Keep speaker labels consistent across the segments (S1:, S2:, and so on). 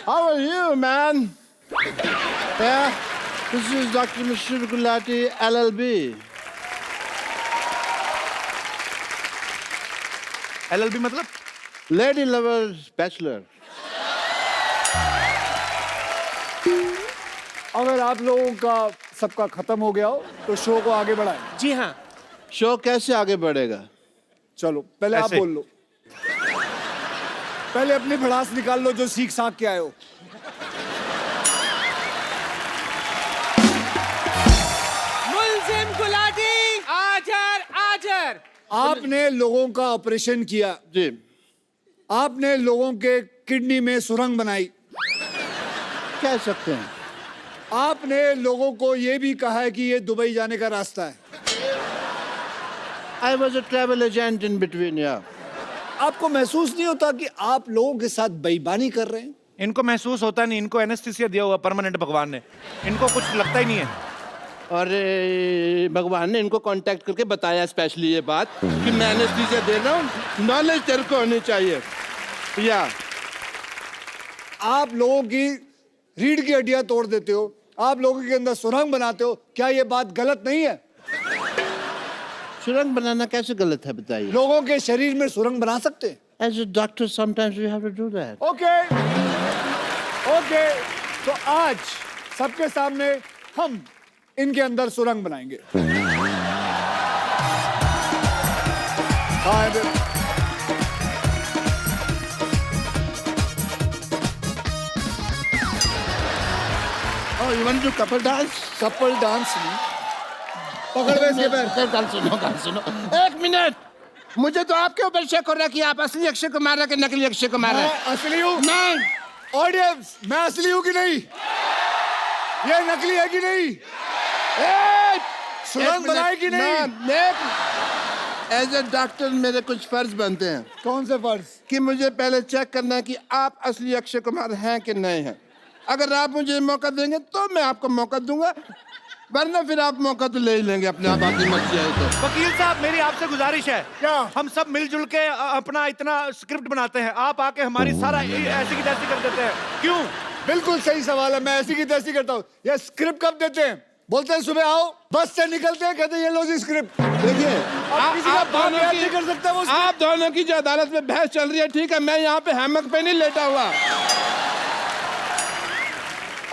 S1: How are you, man? Yeah, this is Dr. Mishra Gulati, LLB.
S2: LLB मतलब?
S1: Lady Lovers Bachelor.
S3: अगर आप लोगों का सबका खत्म हो गया हो तो शो को आगे बढ़ाएं।
S2: जी हाँ।
S1: शो कैसे आगे बढ़ेगा?
S3: चलो पहले आप
S2: ऐसे।
S3: बोल लो। पहले अपनी भड़ास निकाल लो जो सीख साख के आए हो।
S4: मुल्जिम गुलाटी आजर आजर।
S3: आपने लोगों का ऑपरेशन किया,
S1: जी।
S3: आपने लोगों के किडनी में सुरंग बनाई,
S1: कह सकते हैं।
S3: आपने लोगों को ये भी कहा है कि ये दुबई जाने का रास्ता है।
S1: I was a travel agent in between, yeah.
S3: आपको महसूस नहीं होता कि आप लोगों के साथ बेईमानी कर रहे हैं?
S2: इनको महसूस होता नहीं, इनको एनेस्थीसिया दिया हुआ परमानेंट भगवान ने, इनको कुछ लगता ही नहीं है।
S1: और भगवान ने इनको कांटेक्ट करके बताया स्पेशली ये बात कि मैं एनेस्थीसिया दे रहा हूँ, नॉलेज तेरे को होनी चाहिए। या
S3: आप लोगों की रीढ़ की हड्डियां तोड़ देते हो, आप लोगों के अंदर सुरंग बनाते हो, क्या ये बात गलत नहीं है?
S1: सुरंग बनाना कैसे गलत है बताइए?
S3: लोगों के शरीर में सुरंग बना सकते हैं।
S1: As a doctor, sometimes we have to do that.
S3: Okay okay, तो आज सबके सामने हम इनके अंदर सुरंग बनाएंगे। हाँ,
S1: Oh, you want to do couple dance?
S3: Couple dance नहीं, पकड़ में इसके पैर।
S1: गाल सुनो। एक मिनट, मुझे तो आपके ऊपर शक हो रहा है कि आप असली अक्षय कुमार है कि नकली अक्षय कुमार है।
S3: मैं असली हूँ।
S1: नहीं,
S3: ऑडियंस, मैं असली हूँ कि नहीं? ये नकली है कि नहीं? सुरंग बनाए कि नहीं?
S1: एज ए डॉक्टर मेरे कुछ फर्ज बनते हैं
S3: कौन से फर्ज?
S1: कि मुझे पहले चेक करना है कि आप असली अक्षय कुमार हैं कि नहीं हैं। अगर आप मुझे मौका देंगे तो मैं आपको मौका दूंगा, वरना फिर आप मौका तो ले ही लेंगे अपने आप, आपकी मर्जी है तो।
S2: वकील साहब, मेरी आपसे गुजारिश है,
S3: क्या?
S2: हम सब मिलजुल के अपना इतना स्क्रिप्ट बनाते हैं, आप आके हमारी सारा ऐसी की तैसी कर देते हैं, क्यों?
S3: बिल्कुल सही सवाल है। मैं ऐसी की तैसी करता हूँ। ये स्क्रिप्ट कब देते हैं? बोलते हैं सुबह आओ, बस से निकलते हैं, कहते हैं ये लो जी स्क्रिप्ट।
S1: देखिए,
S3: अब किसी का बाप याद नहीं कर सकता वो।
S1: आप दोनों की जो अदालत में बहस चल रही है, ठीक है, मैं यहाँ पे हैमक पे नहीं लेटा हुआ।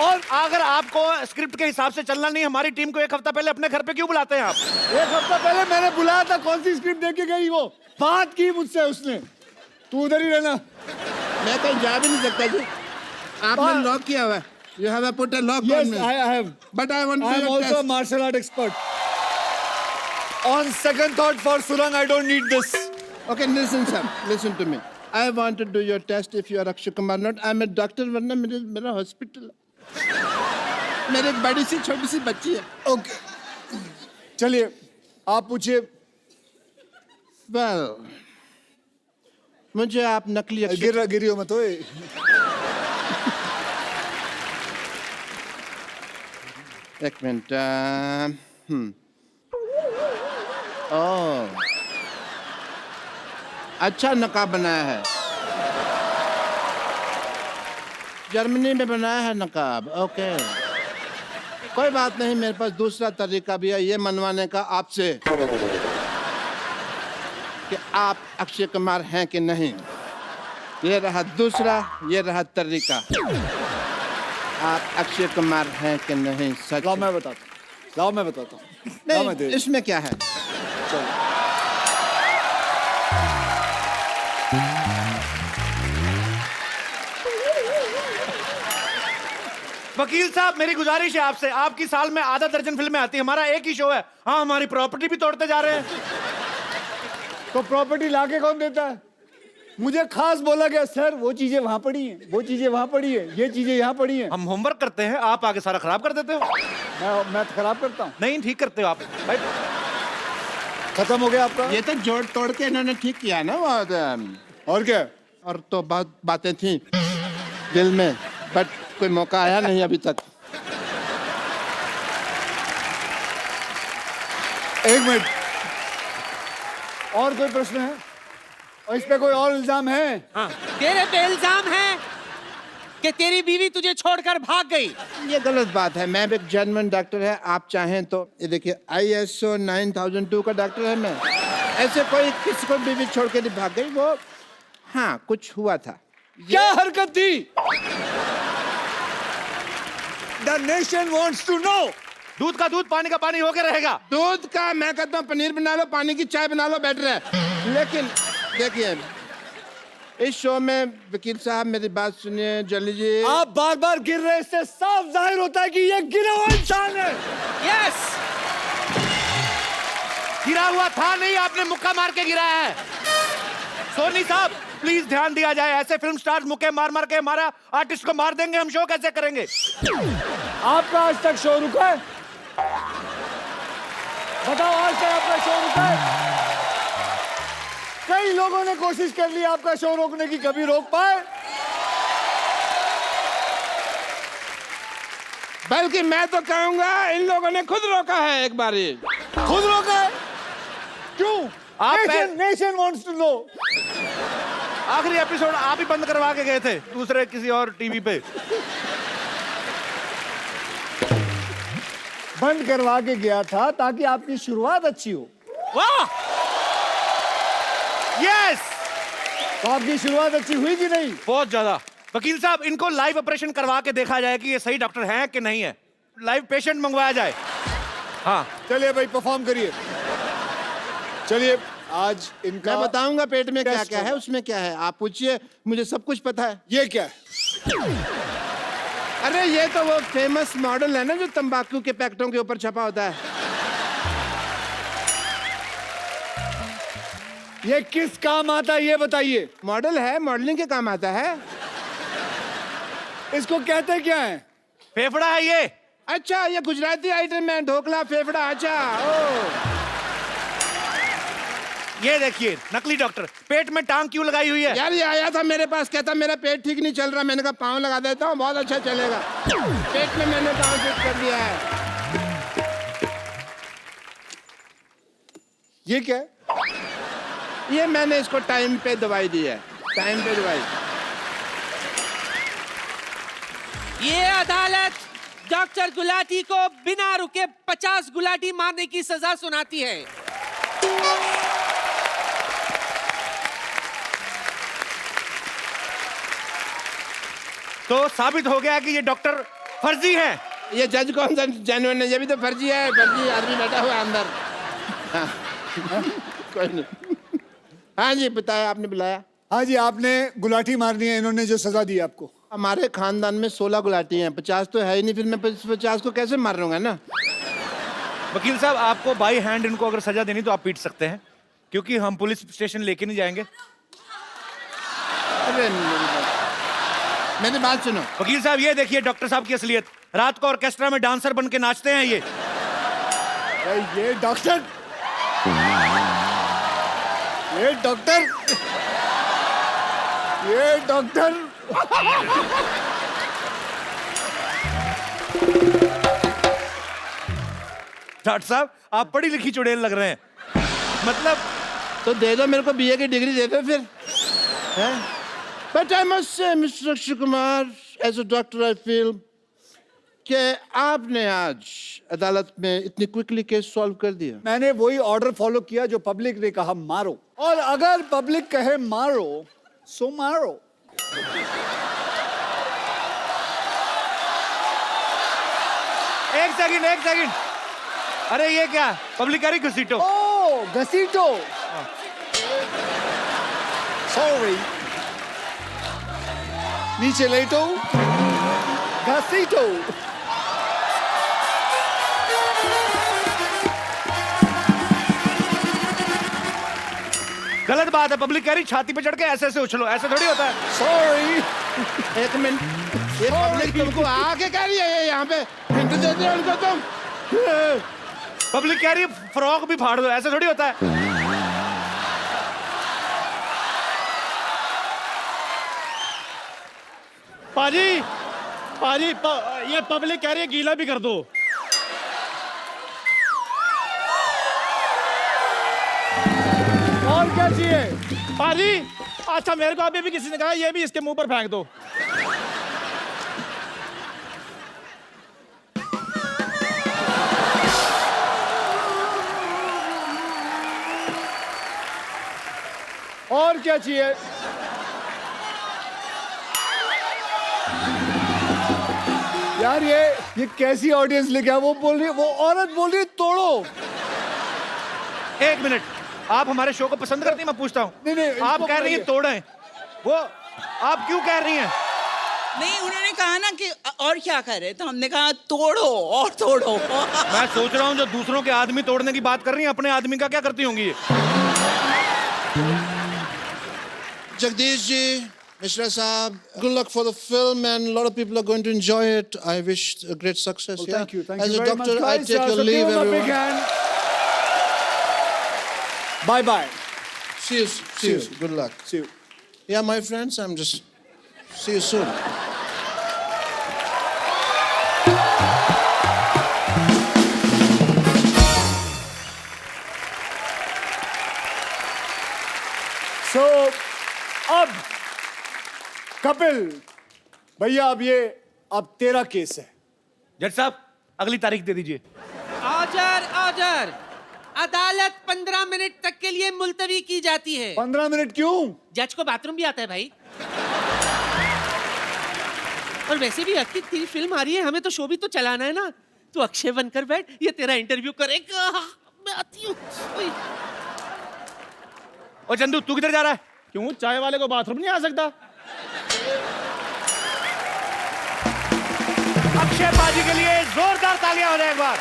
S2: और अगर आपको स्क्रिप्ट के हिसाब से चलना नहीं, हमारी टीम को एक हफ्ता पहले अपने घर पे क्यों बुलाते हैं आप?
S3: एक हफ्ता पहले मैंने बुलाया था, कौन सी स्क्रिप्ट देके गई वो? बात की मुझसे उसने, तू उधर ही रहना।
S1: मैं कहीं जा भी नहीं सकता जी, आपने लॉक किया हुआ है। You have put a lock on
S3: Yes,
S1: me.
S3: I have.
S1: But I want to
S3: I am
S1: do your
S3: also a
S1: test.
S3: martial art expert. On second thought, for Surang, I don't need this.
S1: Okay, listen, sir. Listen to me. I want to do your test if you are Akshay Kumar not. I'm a doctor, वरना मेरा hospital है। मेरे एक बड़ी सी छोटी सी बच्ची है।
S3: Okay. चलिए, आप पूछिए।
S1: Well, मुझे आप नकली अक्षय
S3: गिरियो मत ओए।
S1: एक मिनट। ओह, अच्छा नकाब बनाया है, जर्मनी में बनाया है नकाब। ओके, कोई बात नहीं, मेरे पास दूसरा तरीका भी है ये मनवाने का आपसे कि आप अक्षय कुमार हैं कि नहीं। ये रहा दूसरा, ये रहा तरीका। आप अक्षय कुमार हैं कि नहीं? सच?
S3: लाओ मैं बताता हूँ। लाओ मैं बताता हूँ। लाओ मैं
S1: नहीं,
S3: दे।
S1: इसमें क्या है?
S3: चलो।
S2: वकील साहब, मेरी गुजारिश है आपसे, आपकी साल में आधा दर्जन फिल्में आती है, हमारा एक ही शो है। हाँ, हमारी प्रॉपर्टी भी तोड़ते जा रहे हैं।
S3: तो प्रॉपर्टी लाके कौन देता है? मुझे खास बोला गया, सर वो चीजें वहां पड़ी हैं, वो चीजें वहां पड़ी है, ये चीजें यहाँ पड़ी हैं।
S2: हम होमवर्क करते हैं, आप आगे सारा खराब कर देते हो।
S3: मैं तो खराब करता हूँ।
S2: नहीं, ठीक करते हो आप भाई।
S3: खत्म हो गया आपका?
S1: ये तो जोड़ तोड़ के इन्होंने ठीक किया ना वो
S3: और क्या?
S1: और तो बहुत बातें थी दिल में, बट कोई मौका आया नहीं अभी तक।
S3: एक मिनट, और कोई प्रश्न है? और इस पे कोई और इल्जाम है?
S4: हाँ, तेरे पे इल्जाम है। कि तेरी बीवी तुझे छोड़कर भाग गई।
S1: ये गलत बात है। मैं एक जेन्युइन डॉक्टर है, आप चाहें तो ये देखिए ISO 9002 का डॉक्टर है मैं। ऐसे कोई किसी को बीवी छोड़ के नहीं भाग गई। वो हाँ कुछ हुआ था।
S3: क्या हरकत थी? The nation wants to know.
S2: दूध का दूध, पानी का पानी होके रहेगा।
S1: दूध का मैं कहता हूँ पनीर बना लो, पानी की चाय बना लो, बेटर है। लेकिन देखिए इस शो में वकील साहब मेरी बात सुनिए, जल्दी जी।
S3: आप बार बार गिर रहे, इससे साफ जाहिर होता है कि ये गिरा हुआ इंसान है।
S4: यस,
S2: गिरा हुआ था नहीं, आपने मुक्का मार के गिराया है। सोनी साहब प्लीज ध्यान दिया जाए। ऐसे फिल्म स्टार्स मुक्के मार मार के हमारा आर्टिस्ट को मार देंगे, हम शो कैसे करेंगे?
S3: आपका आज तक शो रुका है? बताओ, आज तक आपका शो रुका है? कई लोगों ने कोशिश कर ली आपका शो रोकने की, कभी रोक पाए?
S1: बल्कि मैं तो कहूंगा इन लोगों ने खुद रोका है एक बारी।
S3: खुद रोका है? क्यों?
S2: आप
S3: नेशन वांट्स टू नो।
S2: आखिरी एपिसोड आप ही बंद करवा के गए थे दूसरे किसी और टीवी पे।
S3: बंद करवा के गया था ताकि आपकी शुरुआत अच्छी हो।
S4: वाह,
S2: यस,
S3: तो आपकी शुरुआत अच्छी हुई कि नहीं?
S2: बहुत ज्यादा। वकील साहब इनको लाइव ऑपरेशन करवा के देखा जाए कि ये सही डॉक्टर हैं कि नहीं है। लाइव पेशेंट मंगवाया जाए। हाँ
S3: चलिए भाई, परफॉर्म करिए। चलिए, आज इनका
S1: मैं बताऊंगा पेट में क्या
S3: टेस्ट
S1: क्या है,
S3: होगा।
S1: उसमें क्या है। आप पूछिए, मुझे सब कुछ पता है।
S3: ये क्या है?
S1: अरे ये तो वो फेमस मॉडल है ना जो तंबाकू के पैकेटों के ऊपर छपा होता है।
S3: ये किस काम आता है ये बताइए।
S1: मॉडल है, मॉडलिंग के काम आता है।
S3: इसको कहते क्या है?
S2: फेफड़ा है ये।
S1: अच्छा, ये गुजराती आइटम है, ढोकला फेफड़ा। अच्छा, ओ
S2: ये देखिए नकली डॉक्टर पेट में टांग क्यों लगाई हुई है?
S1: यार ये आया था मेरे पास, कहता मेरा पेट ठीक नहीं चल रहा। मैंने कहा पाँव लगा देता हूँ, बहुत अच्छा चलेगा। पेट में मैंने पाँव फिट कर दिया है।
S3: ये क्या है?
S1: ये मैंने इसको टाइम पे दवाई दी है, टाइम पे दवाई।
S4: ये अदालत डॉक्टर गुलाटी को बिना रुके 50 गुलाटी मारने की सजा सुनाती है।
S2: तो साबित हो गया कि ये डॉक्टर फर्जी हैं।
S1: ये जज कौन सा जेन्युइन है? ये भी तो फर्जी है। फर्जी आदमी बैठा हुआ है अंदर। हाँ। कोई नहीं। हाँ जी, बताया, आपने बुलाया।
S3: हाँ जी, आपने गुलाटी मारनी है, इन्होंने जो सजा दी आपको।
S1: हमारे खानदान में 16 गुलाटी हैं, 50 तो है ही नहीं। फिर मैं 50 को कैसे मार लूंगा ना।
S2: वकील साहब आपको बाई हैंड इनको अगर सजा देनी तो आप पीट सकते हैं, क्योंकि हम पुलिस स्टेशन लेके नहीं जाएंगे।
S1: अरे मेरी बात सुनो।
S2: वकील साहब ये देखिए डॉक्टर साहब की असलियत। रात को ऑर्केस्ट्रा में डांसर बन के नाचते हैं ये।
S3: ये डॉक्टर, ये डॉक्टर, ये डॉक्टर।
S2: डॉक्टर साहब आप पढ़ी लिखी चुड़ैल लग रहे हैं। मतलब
S1: तो दे दो मेरे को, BA की डिग्री दे दो फिर। But I must say mister Akshay Kumar, as a doctor I feel कि आपने आज अदालत में इतनी क्विकली केस सॉल्व कर दिया।
S3: मैंने वही ऑर्डर फॉलो किया जो पब्लिक ने कहा मारो, और अगर पब्लिक कहे मारो सो मारो।
S2: एक सेकंड। अरे ये क्या पब्लिक करी घसीटो?
S3: ओ घसीटो, सॉरी, नीचे लेटो, घसीटो।
S2: गलत बात है। पब्लिक कह रही छाती पे चढ़ के ऐसे ऐसे उछलो, ऐसे थोड़ी होता है।
S3: सॉरी,
S1: एक मिनट, ये पब्लिक तुमको आके कह रही है? ये यहाँ पे हिंट दे दिया उनको तुम।
S2: पब्लिक कह रही है फ्रॉक भी फाड़ दो, ऐसे थोड़ी होता है।
S5: पाजी, ये पब्लिक कह रही है गीला भी कर दो।
S3: और क्या चाहिए?
S5: पाजी, अच्छा मेरे को अभी भी किसी ने कहा ये भी इसके मुंह पर फेंक दो।
S3: और क्या चाहिए? यार ये कैसी ऑडियंस लेके आया? वो बोल रही है, वो औरत बोल रही है तोड़ो।
S2: एक मिनट, आप हमारे शो को पसंद करती हैं? मैं पूछता हूँ।
S3: नहीं, नहीं,
S2: आप
S3: इसको
S2: कह रही हैं
S3: बताइए।
S2: तोड़ें, वो आप क्यों कह रही हैं?
S6: नहीं, उन्होंने कहा ना कि और क्या करे, तो हमने कहा तोड़ो और तोड़ो।
S2: मैं सोच रहा हूँ जो दूसरों के आदमी तोड़ने की बात कर रही हैं, अपने आदमी का क्या करती होंगी ये?
S1: Jagdish ji, Mishra Saab, good luck for the film, and a lot of people are going to enjoy it. I wish a great success.
S3: Well,
S1: yeah?
S3: thank you
S1: As a
S3: very
S1: doctor,
S3: much,
S1: I
S3: guys.
S1: take your
S3: So
S1: leave,
S3: give him a big
S1: everyone.
S3: hand. Bye bye.
S1: See you. See you. Good luck.
S3: See you.
S1: Yeah, my friends, I'm just. See you soon.
S3: So अब कपिल भैया, अब तेरा case है।
S2: जज साहब, अगली तारीख दे दीजिए।
S4: Order order. अदालत 15 मिनट तक के लिए मुलतवी की जाती है।
S3: 15 मिनट क्यों?
S4: जज को बाथरूम भी आता है भाई। और वैसे भी अक्की, तेरी फिल्म आ रही है, हमें तो शो भी तो चलाना है ना। तू अक्षय बनकर बैठ, ये तेरा इंटरव्यू करेगा। मैं आती हूँ। ओए।
S2: और चंदू, तू किधर जा रहा है?
S5: क्यों, चाय वाले को बाथरूम नहीं आ सकता?
S2: अक्षय पाजी के लिए जोरदार तालियां हो जाए एक बार।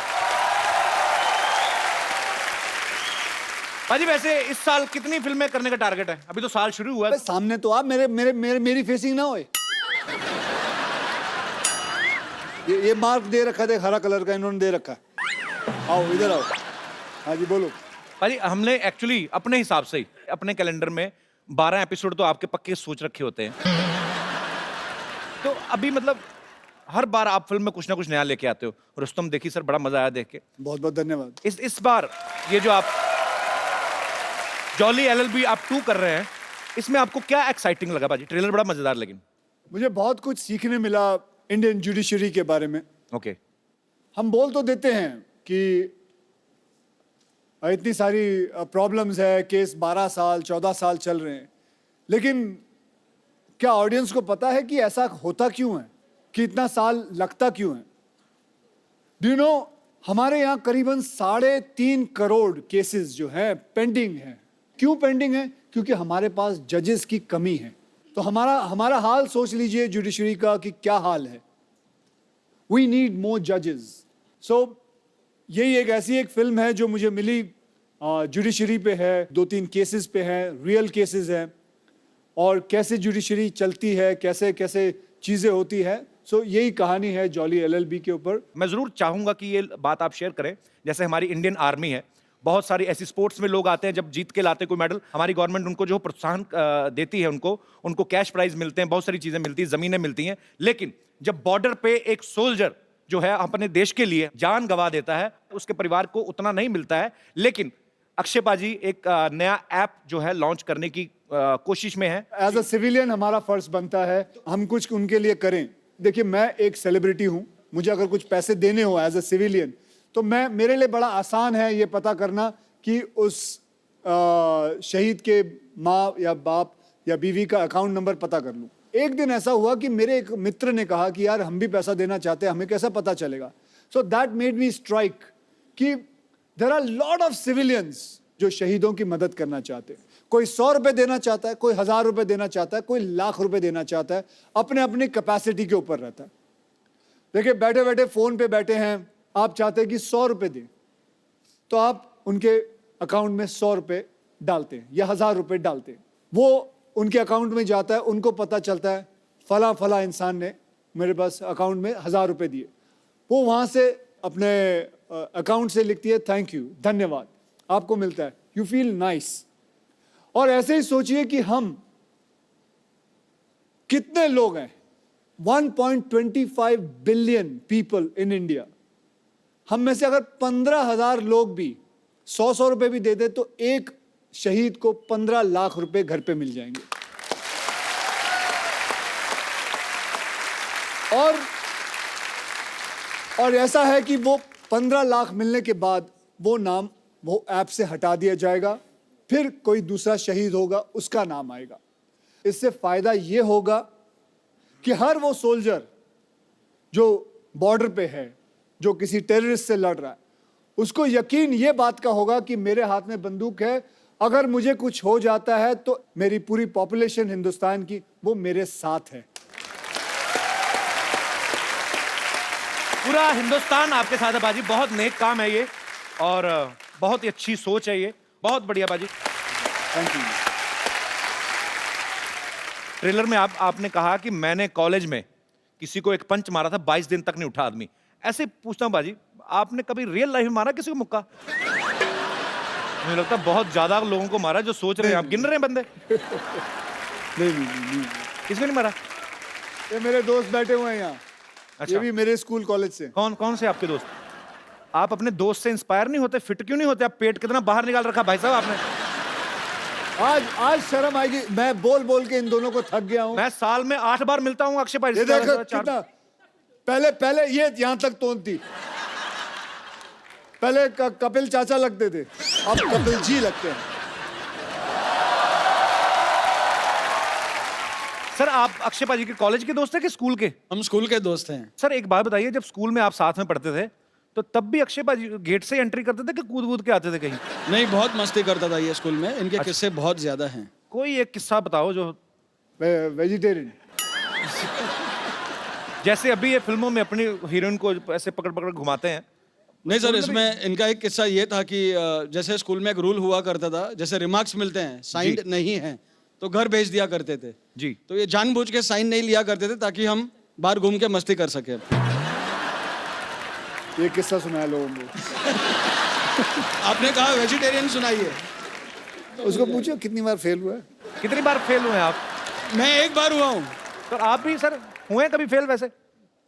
S2: पाजी, वैसे इस साल कितनी फिल्में करने का टारगेट है? अभी तो साल शुरू हुआ है।
S3: अबे सामने तो आप मेरी फेसिंग ना होए। ये मार्क दे रखा है, हरा कलर का इन्होंने दे रखा है। आओ इधर आओ। हाँ जी बोलो।
S2: पाजी, हमने एक्चुअली अपने हिसाब से ही अपने कैलेंडर में 12 एपिसोड तो आपके पक्के सोच रखे होते हैं। तो अभी मतलब हर बार आप फिल्म में कुछ ना कुछ नया लेके आते हो। रुस्तम देखी सर, बड़ा मजा आया देख के।
S3: बहुत बहुत धन्यवाद।
S2: इस बार ये जो आप जॉली LLB आप 2 कर रहे हैं, इसमें आपको क्या एक्साइटिंग लगा पाजी? ट्रेलर बड़ा मजेदार, लेकिन
S3: मुझे बहुत कुछ सीखने मिला इंडियन जुडिशरी के बारे में।
S2: ओके।
S3: हम बोल तो देते हैं कि इतनी सारी प्रॉब्लम्स है, केस 12 साल 14 साल चल रहे हैं, लेकिन क्या ऑडियंस को पता है कि ऐसा होता क्यों है, कि इतना साल लगता क्यों है? डू यू नो, हमारे यहाँ करीबन 3.5 करोड़ केसेस जो हैं पेंडिंग हैं। क्यों पेंडिंग है? क्योंकि हमारे पास जजेस की कमी है। तो हमारा हाल सोच लीजिए जुडिशरी का कि क्या हाल है। वी नीड मोर जजेस। सो यही एक फिल्म है जो मुझे मिली, जुडिशरी पे है, 2-3 केसेस पे है, रियल केसेस हैं, और कैसे जुडिशरी चलती है, कैसे कैसे चीज़ें होती है। सो यही कहानी है जॉली LLB के ऊपर।
S2: मैं जरूर चाहूंगा कि ये बात आप शेयर करें। जैसे हमारी इंडियन आर्मी है, बहुत सारी ऐसी स्पोर्ट्स में लोग आते हैं, जब जीत के लाते हैं कोई मेडल, हमारी गवर्नमेंट उनको जो प्रोत्साहन देती है, उनको कैश प्राइज मिलते हैं, बहुत सारी चीजें मिलती हैं, जमीनें मिलती हैं। लेकिन जब बॉर्डर पे एक सोल्जर जो है अपने देश के लिए जान गंवा देता है, उसके परिवार को उतना नहीं मिलता है। लेकिन अक्षय पाजी एक नया ऐप जो है लॉन्च करने की कोशिश में है।
S3: एज अ सिविलियन हमारा फर्ज बनता है हम कुछ उनके लिए करें। देखिए, मैं एक सेलिब्रिटी हूं, मुझे अगर कुछ पैसे देने हो एज अ सिविलियन, तो मेरे लिए बड़ा आसान है ये पता करना कि उस शहीद के माँ या बाप या बीवी का अकाउंट नंबर पता कर लूं। एक दिन ऐसा हुआ कि मेरे एक मित्र ने कहा कि यार हम भी पैसा देना चाहते हैं, हमें कैसा पता चलेगा? So that made me strike कि there are lot of civilians जो शहीदों की मदद करना चाहते हैं। कोई 100 रुपए देना चाहता है, कोई 1000 रुपए देना चाहता है, कोई लाख रुपए देना चाहता है, अपने अपनी कैपेसिटी के ऊपर रहता है। देखिए, बैठे बैठे फोन पे बैठे हैं, आप चाहते हैं कि 100 रुपए दें, तो आप उनके अकाउंट में 100 रुपए डालते हैं या 1000 रुपए डालते हैं। वो उनके अकाउंट में जाता है, उनको पता चलता है फला फला इंसान ने मेरे पास अकाउंट में 1000 रुपए दिए। वो वहाँ से अपने अकाउंट से लिखती है थैंक यू, धन्यवाद, आपको मिलता है, यू फील नाइस। और ऐसे ही सोचिए कि हम कितने लोग हैं, 1.25 बिलियन पीपल इन इंडिया। हम में से अगर 15,000 लोग भी 100 रुपए भी दे दे तो एक शहीद को 15 लाख रुपए घर पे मिल जाएंगे। और ऐसा है कि वो 15 लाख मिलने के बाद वो नाम वो ऐप से हटा दिया जाएगा, फिर कोई दूसरा शहीद होगा, उसका नाम आएगा। इससे फायदा ये होगा कि हर वो सोल्जर जो बॉर्डर पे है, जो किसी टेररिस्ट से लड़ रहा है, उसको यकीन ये बात का होगा कि मेरे हाथ में बंदूक है, अगर मुझे कुछ हो जाता है तो मेरी पूरी पॉपुलेशन हिंदुस्तान की वो मेरे साथ है।
S2: पूरा हिंदुस्तान आपके साथ है बाजी। बहुत नेक काम है ये और बहुत ही अच्छी सोच है ये। बहुत बढ़िया बाजी।
S3: Thank you.
S2: ट्रेलर में आपने कहा कि मैंने कॉलेज में किसी को एक पंच मारा था, 22 दिन तक नहीं उठा आदमी। ऐसे पूछता हूं बाजी, आपने कभी रियल लाइफ में मारा किसी को मुक्का? मुझे लगता है बहुत ज्यादा लोगों को मारा जो सोच रहे हैं। आप गिन रहे हैं बंदे?
S3: नहीं।
S2: किसको नहीं मारा?
S3: ये मेरे दोस्त बैठे हुए हैं यहाँ।
S2: अच्छा।
S3: ये भी मेरे स्कूल कॉलेज से।
S2: कौन से आपके दोस्त? आप अपने दोस्त से इंस्पायर नहीं होते? फिट क्यों नहीं होते? आप पेट कितना बाहर निकाल रखा भाई साहब आपने।
S3: आज शर्म आएगी, मैं बोल बोल के इन दोनों को थक गया हूँ।
S2: मैं साल में 8 बार मिलता हूँ अक्षय भाई।
S3: ये देखो कितना, पहले ये यहाँ तक तोड़ती, पहले कपिल चाचा लगते थे, अब कपिल जी लगते हैं।
S2: सर आप अक्षय भाजी के कॉलेज के दोस्त हैं कि स्कूल के?
S5: हम स्कूल के दोस्त हैं।
S2: सर एक बात बताइए, जब स्कूल में आप साथ में पढ़ते थे तो तब भी अक्षय भाजी गेट से एंट्री करते थे कि कूद के आते थे कहीं?
S5: नहीं, बहुत मस्ती करता था ये स्कूल में। इनके किस्से बहुत ज्यादा हैं।
S2: कोई एक किस्सा बताओ जो।
S3: वेजिटेरियन।
S2: जैसे अभी ये फिल्मों में अपनी हीरोइन को ऐसे पकड़ पकड़ घुमाते हैं।
S5: नहीं सर, इसमें इनका एक किस्सा ये था कि जैसे स्कूल में एक रूल हुआ करता था, जैसे रिमार्क्स मिलते हैं, साइंड नहीं है तो घर भेज दिया करते थे
S2: जी।
S5: तो ये जानबूझ के साइन नहीं लिया करते थे ताकि हम बाहर घूम के मस्ती कर सके।
S3: ये किस्सा सुनाया लोगों को।
S5: आपने कहा वेजिटेरियन सुनाइए।
S3: उसको पूछो कितनी बार फेल हुआ है।
S2: कितनी बार फेल हुए हैं आप?
S5: मैं एक बार हुआ हूँ।
S2: तो आप भी सर हुए कभी फेल? वैसे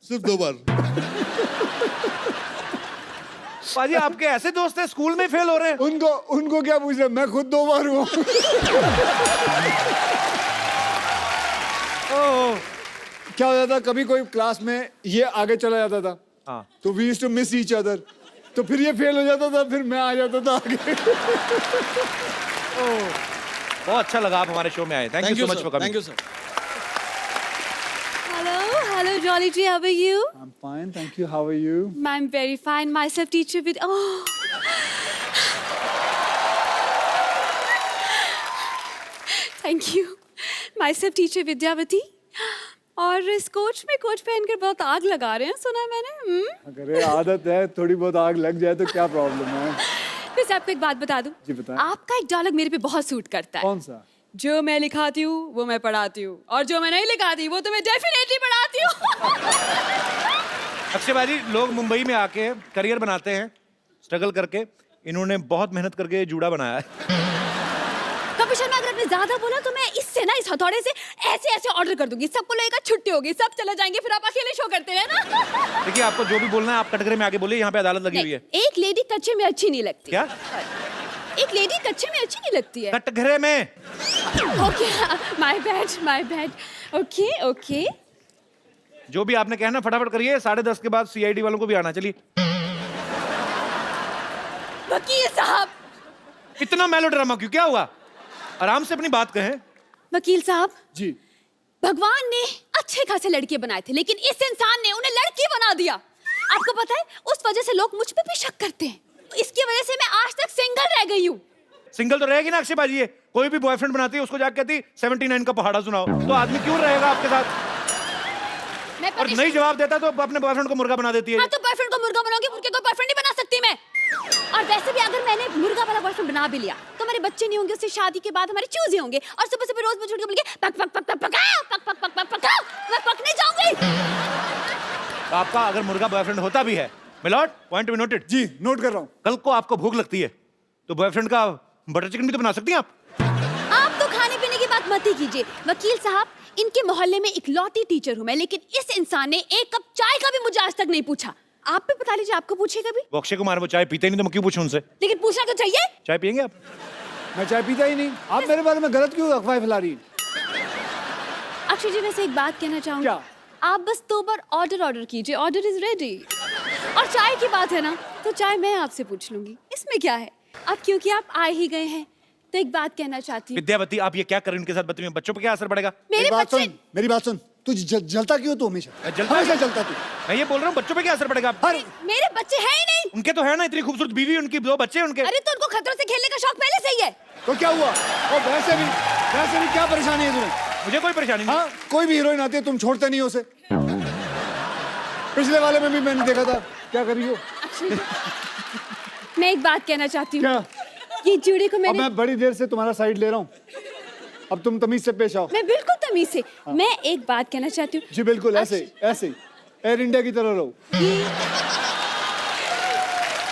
S7: सिर्फ 2 बार।
S2: पाजी आपके ऐसे दोस्त हैं स्कूल में फेल हो रहे हैं?
S3: उनको क्या पूछ रहे, मैं खुद 2 बार हुआ। क्या हो जाता, कभी कोई क्लास में ये आगे चला जाता था,
S2: हाँ।
S3: तो we used to miss each other, तो फिर ये फेल हो जाता था, फिर मैं आ जाता था आगे।
S2: बहुत अच्छा लगा आप हमारे शो में आए। Thank you so much for coming.
S5: Thank you sir.
S8: Hello, Jolly G. How are you?
S3: I'm fine, thank you. How are you?
S8: I'm very fine. Myself, teacher with. Oh. Thank you. Myself, teacher Vidyavati. और इस coach में coach पहनकर बहुत आग लगा रहे हैं, सुना मैंने।
S3: अगर आदत है, थोड़ी बहुत आग लग जाए तो क्या प्रॉब्लम है?
S8: वैसे आपको एक बात बता दूं?
S3: जी बताएं।
S8: आपका एक डायलॉग मेरे पे बहुत सूट करता है।
S3: कौन सा?
S8: जो मैं लिखाती हूँ वो मैं पढ़ाती हूँ, और जो मैं नहीं लिखाती वो तो मैं डेफिनेटली पढ़ाती हूँ।
S2: अक्षय भाजी, लोग मुंबई में आके करियर बनाते हैं स्ट्रगल करके। इन्होंने बहुत मेहनत करके जूड़ा बनाया है।
S8: कपिल शर्मा, अगर आपने ज्यादा बोला तो मैं इससे ना, इस हथौड़े से ऐसे ऐसे ऑर्डर कर दूंगी, सबको लगेगा छुट्टी होगी, सब चले जाएंगे, फिर आप अकेले शो करते रहना।
S2: देखिए, आपको जो भी बोलना है आप कटघरे में आगे बोलिए, यहाँ पे अदालत लगी हुई है।
S8: एक लेडी कच्चे में अच्छी नहीं लगती।
S2: क्या?
S8: एक लेडी कच्चे में अच्छी नहीं लगती है।
S2: कटघरे में?
S8: Okay, my bad. ओके।
S2: जो भी आपने कहना फटाफट करिए, 10:30 के बाद CID वालों को भी आना। चलिए।
S8: वकील साहब।
S2: इतना मेलोड्रामा क्यों? क्या हुआ? आराम से अपनी बात कहें।
S8: वकील साहब
S3: जी।
S8: भगवान ने अच्छे खासे लड़के बनाए थे, लेकिन इस इंसान ने उन्हें लड़की बना दिया। आपको पता है, उस वजह से लोग मुझ पे भी शक करते हैं। इसकी वजह से मैं आज तक सिंगल रह गई हूँ।
S2: सिंगल तो रहेगी ना अक्षय बाजी। ये कोई भी बॉयफ्रेंड बनाती है उसको जाके कहती 79 का पहाड़ा सुनाओ, तो आदमी क्यों रहेगा आपके साथ? और नहीं जवाब देता तो अपने बॉयफ्रेंड को मुर्गा बना देती है।
S8: हाँ, तो बॉयफ्रेंड को मुर्गा बनाऊंगी, मुर्गे को बॉयफ्रेंड नहीं बना सकती मैं। और वैसे भी अगर मैंने मुर्गा वाला बॉयफ्रेंड बना भी लिया तो हमारे बच्चे नहीं होंगे, उससे शादी के बाद हमारे चूजे होंगे, और सुबह सुबह रोज मुझे उठ के बोलेंगे पक पक पक पक पकाओ, पक पक पक पक पकाओ, मैं पकने जाऊंगी।
S2: तो आपका अगर मुर्गा बॉयफ्रेंड होता भी है, milord, point to be noted.
S3: जी, नोट कर रहा हूँ।
S2: कल को आपको भूख लगती है तो बॉयफ्रेंड का बटर चिकन भी तो बना सकती हैं
S8: आप तो खाने पीने की बात मत ही कीजिए। वकील साहब, इनके मोहल्ले में इकलौती टीचर हूँ मैं, लेकिन इस इंसान ने एक कप चाय का भी मुझे आज तक नहीं पूछा। आप भी बता लीजिए, आपको पूछेगा भी?
S2: वो अक्षय कुमार, वो चाय पीते नहीं तो मैं क्यों पूछूं उनसे?
S8: लेकिन पूछना तो चाहिए।
S2: चाय पियेंगे आप?
S3: मैं चाय पीता ही नहीं। आप मेरे बारे में गलत क्यों अफवाह फैला रही हैं?
S8: अक्षय जी, वैसे एक बात कहना चाहूंगी।
S3: क्या?
S8: आप बस 2 बार ऑर्डर कीजिए, ऑर्डर इज रेडी। और चाय की बात है ना, तो चाय मैं आपसे पूछ लूंगी, इसमें क्या है। अब क्योंकि आप आए ही गए हैं तो एक बात कहना चाहती हूँ,
S2: विद्यावती, आप ये क्या कर रही हैं उनके साथ बच्चों बच्चों पे क्या असर पड़ेगा?
S8: मेरे बच्चे
S3: मेरी बात सुन, तू जलता क्यों तू हमेशा?
S2: जलता
S3: हमेशा
S2: क्यों?
S3: जलता तू।
S2: मैं ये बोल रहा हूँ बच्चों पे क्या असर पड़ेगा?
S8: मेरे बच्चे हैं ही नहीं।
S2: उनके तो है ना, इतनी खूबसूरत बीवी, उनकी 2 बच्चे हैं उनके।
S8: अरे तो उनको खतरों से खेलने का शौक पहले से ही है।
S3: तो क्या हुआ? और वैसे भी क्या परेशानी है तुम्हें?
S2: मुझे कोई परेशानी नहीं।
S3: हाँ, कोई भी हीरोइन आती है तुम छोड़ते नहीं हो उसे। पिछले वाले में भी मैंने देखा था, क्या कर रही हो?
S8: मैं एक बात कहना चाहती हूँ,
S3: क्या?
S8: ये जूड़े को
S3: अब
S8: मैंने,
S3: मैं बड़ी देर से तुम्हारा साइड ले रहा हूँ, अब तुम तमीज से पेश आओ।
S8: मैं बिल्कुल तमीज से, मैं एक बात कहना चाहती हूँ।
S3: जी बिल्कुल, ऐसे ही एयर इंडिया की तरह रहो।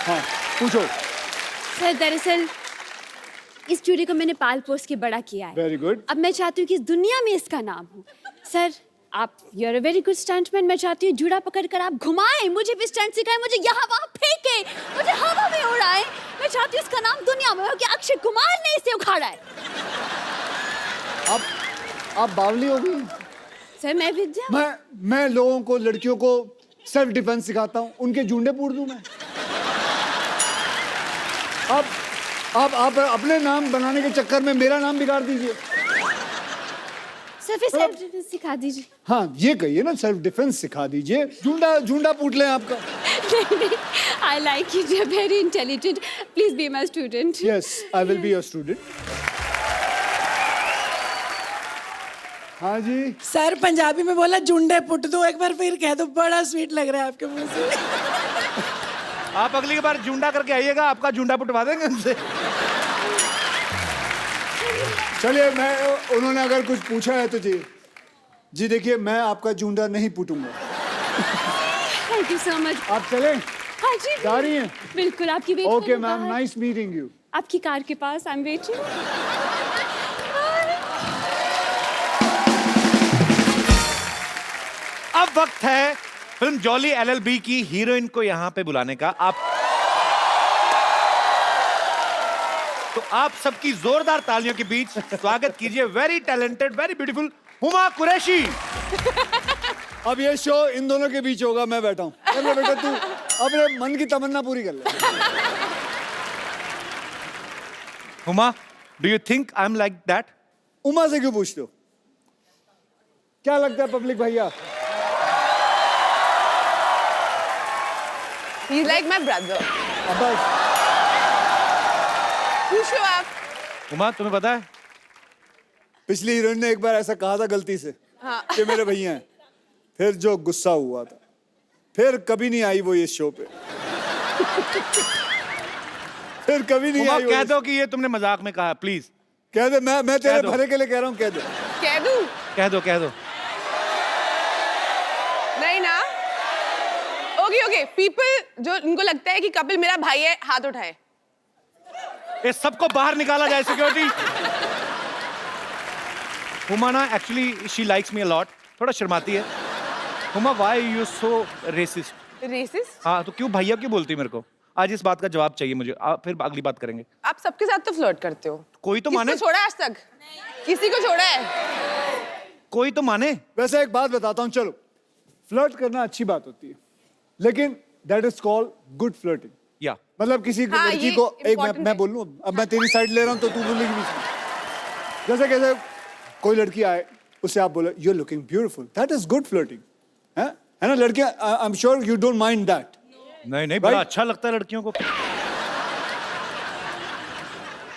S3: हाँ पूछो।
S8: सर दरअसल इस जूड़े को मैंने पाल पोस के बड़ा किया है।
S3: Very good.
S8: अब मैं चाहती हूँ कि इस दुनिया में इसका नाम हो। सर आप you are a very good stuntman, मैं चाहती हूँ जूड़ा पकड़कर आप घुमाएं, मुझे भी स्टंट सिखाएं, मुझे यहाँ वहाँ फेंके, मुझे हवा में उड़ाएं। मैं चाहती हूँ इसका नाम दुनिया में हो कि अक्षय कुमार ने इसे उखाड़ा है।
S3: आप बावली हो गई।
S8: सर मैं विद्या,
S3: मैं लोगों को, लड़कियों को सेल्फ डिफेंस सिखाता हूँ, उनके जूंडे पूड़ दूं मैं? आप अपने नाम बनाने के चक्कर में मेरा नाम बिगाड़ दीजिए।
S8: सर फिर सेल्फ डिफेंस सिखा दीजिए।
S3: हाँ ये कहिए ना, सेल्फ डिफेंस सिखा दीजिए। जूंडा पूट लें आपका।
S8: I like you, you are very intelligent, please be my student.
S3: Yes I will be your student. हाँ जी।
S7: सर पंजाबी में बोला जुंडे पुट दो, एक बार फिर कह दो, बड़ा स्वीट लग रहा है आपके मुंह से।
S2: आप अगली बार जूंडा करके आइएगा, आपका जूंडा पुटवा देंगे उनसे।
S3: चलिए, उन्होंने अगर कुछ पूछा है तो जी देखिए, मैं आपका जूंडा नहीं पूटूंगा।
S8: Thank you so much.
S3: आप चलें?
S8: हाँ जी
S3: जा रही हैं?
S8: बिल्कुल, आपकी wait
S3: okay ma'am, nice meeting you.
S8: आपकी कार के पास, आई एम वेटिंग।
S2: अब वक्त है फिल्म जॉली एलएलबी की हीरोइन को यहाँ पे बुलाने का। तो आप सबकी जोरदार तालियों के बीच स्वागत कीजिए very talented, very beautiful Huma Qureshi.
S3: अब ये शो इन दोनों के बीच होगा, मैं बैठा हूँ। कर ले बेटा, तू अपने मन की तमन्ना पूरी कर ले।
S2: Huma, do you think I am like that?
S3: Uma से क्यों पूछते हो? क्या लगता है पब्लिक भैया?
S9: He's like my brother.
S3: बस
S9: पूछो आप।
S2: हुमा, तुम्हें पता है
S3: पिछली हीरोइन ने एक बार ऐसा कहा था गलती से कि मेरे भैया हैं, फिर जो गुस्सा हुआ था, फिर कभी नहीं आई वो इस शो पे। फिर कभी नहीं
S2: हुमा,
S3: आई।
S2: कह दो कि ये तुमने मजाक में कहा, प्लीज
S3: कह दे। मैं तेरे
S2: दो।
S3: भले के लिए कह रहा हूँ, कह दे।
S9: कह दूं?
S2: कह दो।
S9: नहीं ना? ओके पीपल जो इनको लगता है कि कपिल मेरा भाई है, हाथ उठाए।
S2: ये सबको बाहर निकाला जाए, सिक्योरिटी। हुमा ना actually she likes me a lot, थोड़ा शर्माती है। Huma, why you so racist?
S9: Racist?
S2: हाँ, तो क्यों भैया क्यों बोलती है मेरे को? आज इस बात का जवाब चाहिए मुझे, फिर अगली बात करेंगे।
S9: आप सबके साथ तो फ्लर्ट करते हो।
S2: कोई तो
S9: किसको
S2: माने।
S9: छोड़ा है आज तक? किसी को छोड़ा है?
S2: कोई तो माने।
S3: वैसे एक बात बताता हूँ, चलो, फ्लर्ट करना अच्छी बात होती है, लेकिन that is called good flirting.
S2: या
S3: मतलब किसी
S9: हाँ,
S3: लड़की
S9: ये
S3: को एक
S9: important
S3: मैं
S9: है।
S3: बोल लूं, अब मैं तेरी साइड ले रहा हूं तो तू बोलेगी बीच में। जैसे कैसे कोई लड़की आए, उसे आप बोले you are looking beautiful, that is good flirting. है ना लड़कियां? I am sure you don't mind that.
S2: नहीं, बड़ा अच्छा लगता है लड़कियों को।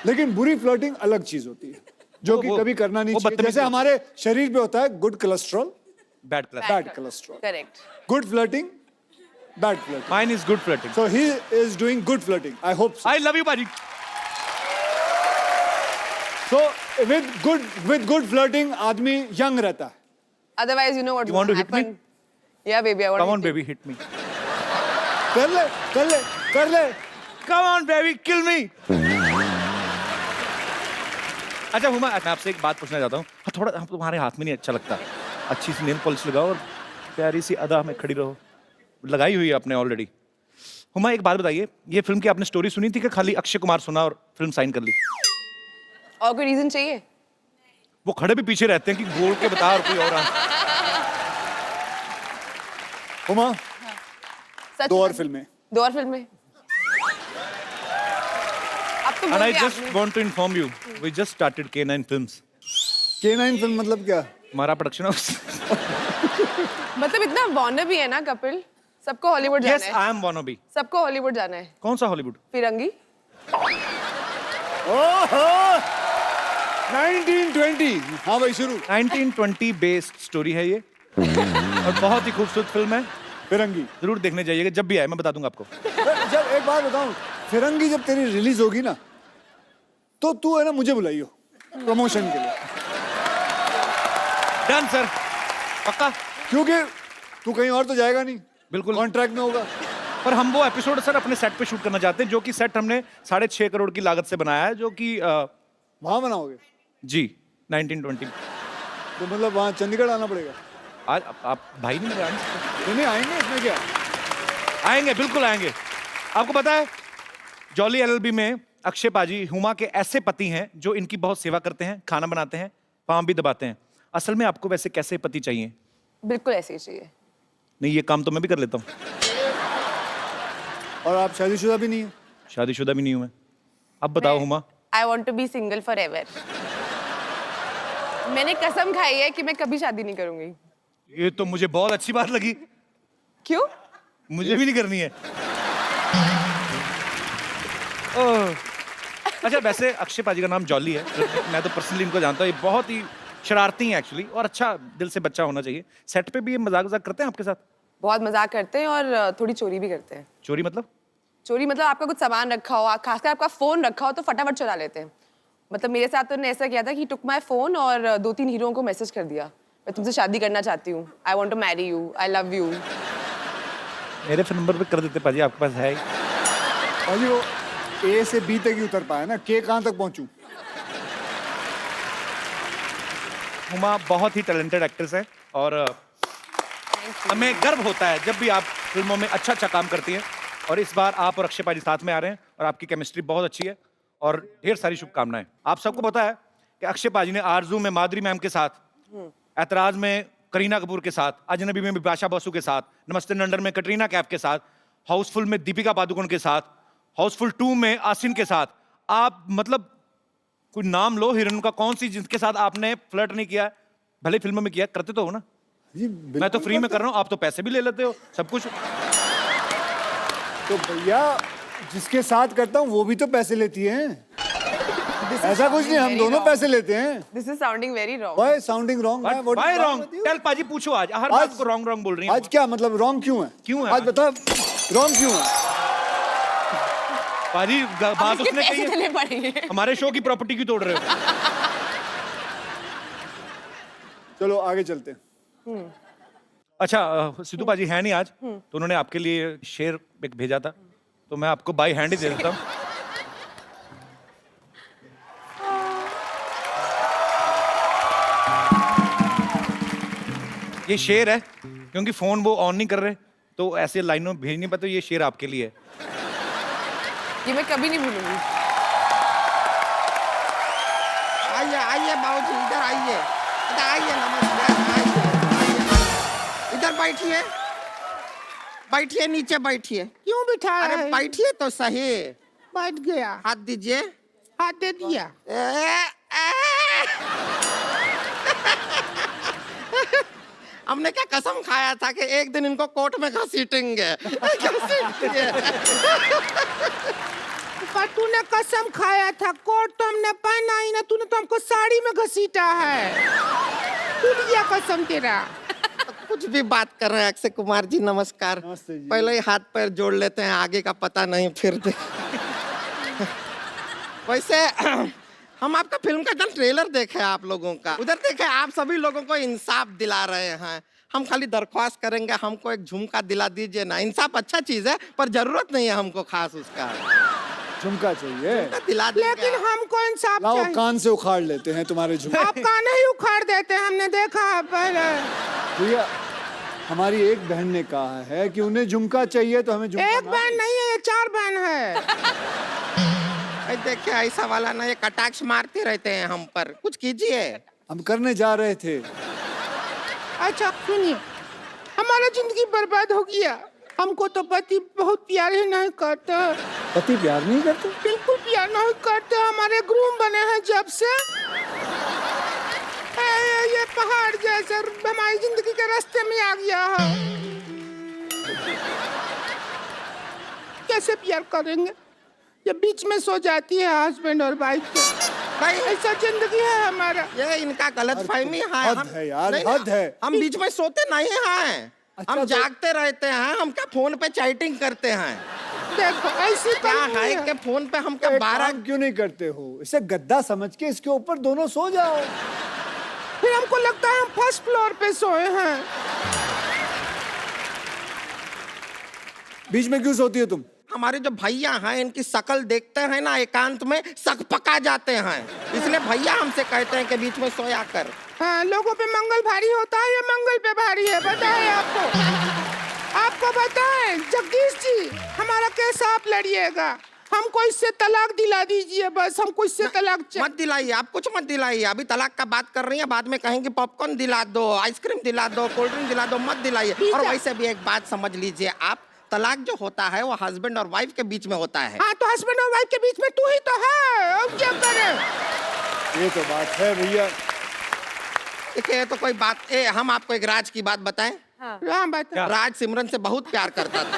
S3: लेकिन बुरी फ्लर्टिंग अलग चीज होती है, जो कि कभी करना नहीं चाहिए।
S2: बदतमीजी
S3: जैसे हमारे शरीर में होता है good cholesterol,
S2: bad class.
S3: Bad cholesterol.
S9: Correct.
S3: Good flirting, bad flirting.
S2: Mine is good flirting.
S3: So he is doing good flirting. I hope so.
S2: I love you बाजी।
S3: So with good flirting, आदमी young रहता है।
S9: Otherwise, you know what
S2: You want to hit me?
S9: happen? Yeah, baby, I want
S2: come on
S9: to hit
S2: baby, hit me.
S3: कर ले।
S2: Come on baby, किल मी। अच्छा हुमा, मैं आपसे एक बात पूछना चाहता हूँ। थोड़ा तुम्हारे हाथ में नहीं अच्छा लगता, अच्छी सी नेल पॉलिश लगाओ और प्यारी सी अदा में खड़ी रहो। लगाई हुई है आपने ऑलरेडी। हुमा, एक बात बताइए, ये फिल्म की आपने स्टोरी सुनी थी कि खाली अक्षय कुमार सुना और फिल्म साइन कर ली?
S9: और कोई रीजन चाहिए?
S2: वो खड़े भी पीछे रहते हैं कि बोल के बता और कोई और आंसर।
S3: हुमा,
S9: सच
S3: 2 और
S9: में?
S3: फिल्में।
S9: 2 और फिल्में? अब तो
S2: And
S9: बोल
S2: I
S9: दिया
S2: just
S9: आपने।
S2: want to inform you, we just started K9 Films.
S3: K9 film मतलब क्या?
S2: हमारा प्रोडक्शन हाउस.
S9: मतलब इतना वॉनर भी है ना कपिल, सबको हॉलीवुड जाना
S2: Yes,
S9: है,
S2: I am wannabe.
S9: सबको हॉलीवुड जाना है।
S2: कौन सा हॉलीवुड?
S9: फिरंगी।
S3: ओहो 1920 हाँ भाई शुरू
S2: 1920 बेस्ड स्टोरी है ये और बहुत ही खूबसूरत फिल्म है.
S3: फिरंगी
S2: जरूर देखने जाइएगा जब भी आए, मैं बता दूंगा आपको.
S3: जब एक बात बताऊं फिरंगी जब तेरी रिलीज होगी ना तो तू है ना मुझे बुलाइयो प्रमोशन के लिए
S2: डन सर, पक्का.
S3: क्योंकि तू कहीं और तो जाएगा नहीं
S2: बिल्कुल.
S3: कॉन्ट्रैक्ट में होगा
S2: पर हम वो एपिसोड सर अपने सेट पे शूट करना चाहते हैं, जो कि सेट हमने 6.5 करोड़ की लागत से बनाया है, जो कि
S3: वहां बनाओगे
S2: जी 1920.
S3: तो मतलब वहां चंडीगढ़ आना पड़ेगा
S2: आज आप भाई नहीं मेरे आने से-
S3: नहीं आएंगे इसमें क्या
S2: आएंगे, बिल्कुल आएंगे. आपको पता है जॉली एलएलबी में अक्षय पाजी हुमा के ऐसे पति हैं जो इनकी बहुत सेवा करते हैं, खाना बनाते हैं, पाँव भी दबाते हैं. असल में आपको वैसे कैसे पति चाहिए?
S9: बिल्कुल ऐसे ही चाहिए।
S2: नहीं, ये काम तो मैं भी कर लेता हूँ.
S3: और आप शादीशुदा भी नहीं है
S2: शादीशुदा भी नहीं हूं मैं. अब बताओ Huma.
S9: I want to be single forever. मैंने कसम खाई है कि मैं कभी शादी नहीं करूंगी।
S2: ये तो मुझे बहुत अच्छी बात लगी.
S9: क्यों?
S2: मुझे भी नहीं करनी है. ओह. अच्छा, वैसे अक्षय पाजी का नाम जॉली है. मैं तो पर्सनली इनको जानता हूँ. ये बहुत ही शरारती हैं एक्चुअली, और अच्छा दिल से बच्चा होना चाहिए. सेट पे भी ये मजाक वजाक करते हैं आपके साथ?
S9: बहुत मजाक करते हैं और थोड़ी चोरी भी करते हैं।
S2: चोरी मतलब?
S9: चोरी मतलब आपका कुछ सामान रखा हो, खासकर आपका फोन रखा हो तो फटाफट चुरा लेते हैं। मतलब मेरे साथ तो उन्होंने ऐसा किया था कि टुक माई फोन और 2-3 हीरोओं को मैसेज कर दिया, मैं तुमसे शादी करना चाहती हूँ, I want to marry you, I love you.
S2: मेरे फोन नंबर पे कर देते पाजी, आपके पास है ही.
S3: भाजी वो ए से बी तक ही उतर पाया ना, के कहाँ तक पहुंचूं
S2: हुमा बहुत ही टैलेंटेड एक्ट्रेस है और हमें गर्व होता है जब भी आप फिल्मों में अच्छा अच्छा काम करती हैं. और इस बार आप और अक्षय पाजी साथ में आ रहे हैं और आपकी केमिस्ट्री बहुत अच्छी है और ढेर सारी शुभकामनाएं. आप सबको पता है कि अक्षय पाजी ने आरजू में माधुरी मैम के साथ, ऐतराज में करीना कपूर के साथ, अजनबी में बिपाशा बसु के साथ, नमस्ते नंदन में कटरीना कैफ के साथ, हाउसफुल में दीपिका पादुकोण के साथ, हाउसफुल 2 में आसिन के साथ. आप मतलब कोई नाम लो हीरोइन का, कौन सी जिसके साथ आपने फ्लर्ट नहीं किया? भले फिल्मों में किया, करते तो हो ना.
S3: जी
S2: मैं तो फ्री में कर रहा हूँ, आप तो पैसे भी ले लेते हो सब कुछ.
S3: तो भैया जिसके साथ करता हूँ वो भी तो पैसे लेती है. ऐसा कुछ नहीं, हम दोनों पैसे लेते हैं.
S9: This is sounding very wrong.
S3: Why sounding wrong?
S2: Why wrong? Tell पाजी, पूछो आज. हर बात को रॉन्ग बोल रही है.
S3: आज क्या मतलब रॉन्ग क्यों है?
S2: क्यों है?
S3: आज बता रॉन्ग क्यों है?
S2: पाजी बात उसने कही
S9: पैसे
S2: है.
S9: देने पड़ेंगे।
S2: हमारे शो की प्रॉपर्टी क्यों तोड़ रहे हो?
S3: चलो आगे चलते हैं.
S2: अच्छा, सिद्धू पाजी है नहीं आज, तो उन्होंने आपके लिए शेर एक भेजा था, तो मैं आपको बाई हैंड ही दे देता हूँ. ये शेर है, क्योंकि फोन वो ऑन नहीं कर रहे तो ऐसे लाइनों भेज नहीं पाते. ये शेर आपके लिए है.
S9: ये मैं कभी नहीं भूलूंगी।
S10: आइए आइए बाबूजी, इधर आइए, इधर आइए, नमस्कार, आइए, इधर बैठिए, बैठिए, नीचे बैठिए.
S7: क्यों बिठा
S10: अरे
S7: रहे?
S10: बैठिए तो सही.
S7: बैठ गया,
S10: हाथ दीजिए.
S7: हाथ दे दिया।
S10: हमने क्या कसम खाया था कि एक दिन इनको कोर्ट में घसीटेंगे. घसीटेंगे.
S7: पर तूने कसम खाया था, कोट तो हमने पहना ही ना, तूने तो हमको साड़ी में घसीटा है। टूट गया कसम तेरा।
S10: कुछ भी बात कर रहे हैं अक्षय कुमार जी, नमस्कार.
S3: नमस्ते जी.
S10: पहले ही हाथ पैर जोड़ लेते हैं, आगे का पता नहीं फिर. वैसे हम आपका फिल्म का कल ट्रेलर देखे आप लोगों का, उधर देखे आप सभी लोगों को इंसाफ दिला रहे हैं. हम खाली दरख्वास्त करेंगे, हमको एक झुमका दिला दीजिए ना. इंसाफ अच्छा चीज है पर जरूरत नहीं है हमको खास उसका.
S3: झुमका चाहिए,
S10: दिला देंगे.
S7: लेकिन हमको इंसाफ
S3: लाओ
S7: चाहिए।
S3: कान से उखाड़ लेते हैं तुम्हारे झुमके.
S7: आप कान ही उखाड़ देते हैं, हमने देखा है पहले।
S3: भैया हमारी एक बहन ने कहा है कि उन्हें झुमका चाहिए तो हमें झुमका
S7: एक
S3: ना-
S7: बहन नहीं है, ये 4 बहन है।
S10: भाई देखिए ऐसा वाला ना, ये कटाक्ष मारते रहते हैं हम पर. कुछ कीजिए.
S3: हम करने जा रहे थे.
S7: अच्छा सुनिए, हमारा जिंदगी बर्बाद हो गया, हमको तो पति बहुत प्यारे नहीं करता,
S3: पति प्यार नहीं करते?
S7: बिल्कुल प्यार नहीं करते, हमारे ग्रूम बने हैं जब से। ये पहाड़ जैसे हमारी जिंदगी के रास्ते में आ गया है। कैसे प्यार करेंगे? ये बीच में सो जाती है हस्बैंड और वाइफ के।
S10: भाई
S7: ऐसा जिंदगी है हमारा।
S10: ये इनका गलत फहमी है।
S3: हद है यार,
S10: नहीं,
S3: हद है।
S10: हम बीच में सोते नहीं हैं।
S3: अच्छा,
S10: हम
S3: तो-
S10: जागते रहते हैं। हम क्या फोन पे चैटिंग करते हैं?
S7: देखो ऐसी
S10: क्या
S7: कमी
S10: है
S7: है।
S10: कि फोन पे हम क्या
S3: एक
S10: 12
S3: काम क्यों नहीं करते हो? इसे गद्दा समझ के इसके ऊपर दोनों सो जाओ।
S7: फिर हमको लगता है हम फर्स्ट फ्लोर पे सोए हैं।
S3: बीच में क्यों सोती हो तुम?
S10: हमारे जो भैया हैं इनकी शक्ल देखते हैं ना, एकांत में सकपका जाते हैं। इसलिए भैया हमसे कहते हैं कि बीच में सोया कर।
S7: हाँ, लोगों पे मंगल भारी होता है, ये मंगल पे भारी है। बताए आपको, आपको बताएं जगदीश जी, हमारा केस आप लड़िएगा। हमको इससे तलाक दिला दीजिए बस, हमको इससे तलाक
S10: मत दिलाइए, आप कुछ मत दिलाइए। अभी तलाक का बात कर रही हैं, बाद में कहेंगे पॉपकॉर्न दिला दो, आइसक्रीम दिला दो, कोल्ड ड्रिंक दिला दो, मत दिलाइए। और वैसे भी एक बात समझ लीजिए आप, तलाक जो होता है वो हस्बैंड और वाइफ के बीच में होता है।
S7: हाँ, तो हस्बैंड और वाइफ के बीच में तू ही तो है, अब क्या करें?
S3: ये तो बात है भैया।
S10: देखिए तो कोई बात हम आपको एक राज की बात बताएं।
S7: हाँ, बता।
S10: राज सिमरन से बहुत प्यार करता था।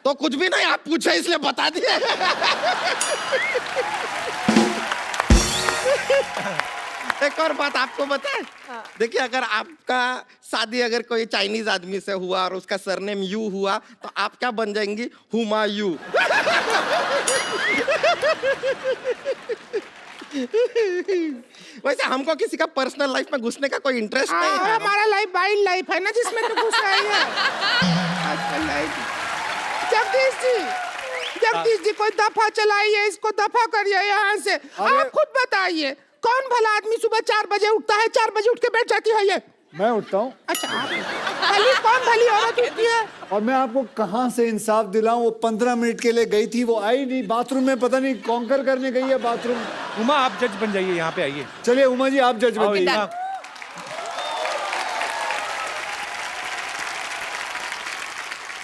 S10: तो कुछ भी नहीं, आप पूछे इसलिए बता दिए। एक और बात आपको बताएं। देखिए अगर आपका शादी अगर कोई चाइनीज आदमी से हुआ और उसका सरनेम यू हुआ तो आप क्या बन जाएंगी? हुमायूं। वैसे हमको किसी का पर्सनल लाइफ में घुसने का कोई इंटरेस्ट नहीं है।
S7: हमारा लाइफ वाइल्ड लाइफ है ना, जिसमें तो घुस रही है। जगदीश जी कोई दफा चलाइए, इसको दफा करिए यहाँ से। आप खुद बताइए, कौन भला आदमी सुबह 4 बजे उठता है, 4 बजे उठ के बैठ जाती है ये?
S3: मैं उठता हूँ।
S7: अच्छा, कौन भली औरत उठती है?
S3: और मैं आपको कहाँ से इंसाफ दिलाऊं? वो 15 मिनट के लिए गई थी, वो आई नहीं। बाथरूम में पता नहीं कॉन्कर करने गई है बाथरूम।
S2: उमा आप जज बन जाइए, यहाँ पे आइए।
S3: चलिए उमा जी आप जज
S2: आओ,
S3: बनिए।
S2: यहाँ।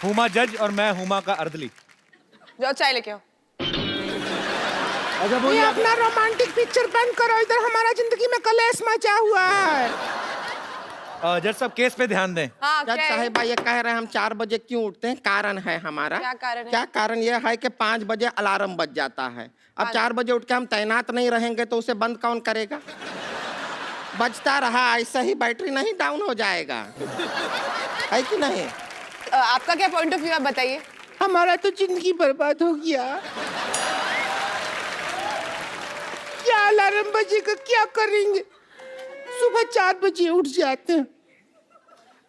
S2: हुमा जज और मैं हुमा का अर्दली।
S9: जाओ चाय लेके आओ।
S3: अच्छा
S7: ये
S3: बोलिए।
S7: अपना रोमांटिक पिक्चर बंद करो, इधर हमारा जिंदगी में कलेश मचा हुआ है।
S2: जज साहब केस पे ध्यान दें।
S9: हाँ,
S10: जज
S9: क्या है?
S10: साहिबा ये कह रहे हैं हम 4 बजे क्यों उठते हैं? कारण है हमारा।
S9: क्या कारण है?
S10: क्या कारण ये है कि 5 बजे अलार्म बज जाता है। अब 4 बजे उठ के हम तैनात नहीं रहेंगे तो उसे बंद कौन करेगा? बजता रहा ऐसा ही बैटरी नहीं डाउन हो जाएगा, है कि नहीं?
S9: आपका क्या पॉइंट ऑफ व्यू आप बताइए।
S7: हमारा तो जिंदगी बर्बाद हो गया। क्या अलार्म बजेगा, क्या करेंगे? सुबह 4 बजे उठ जाते हैं।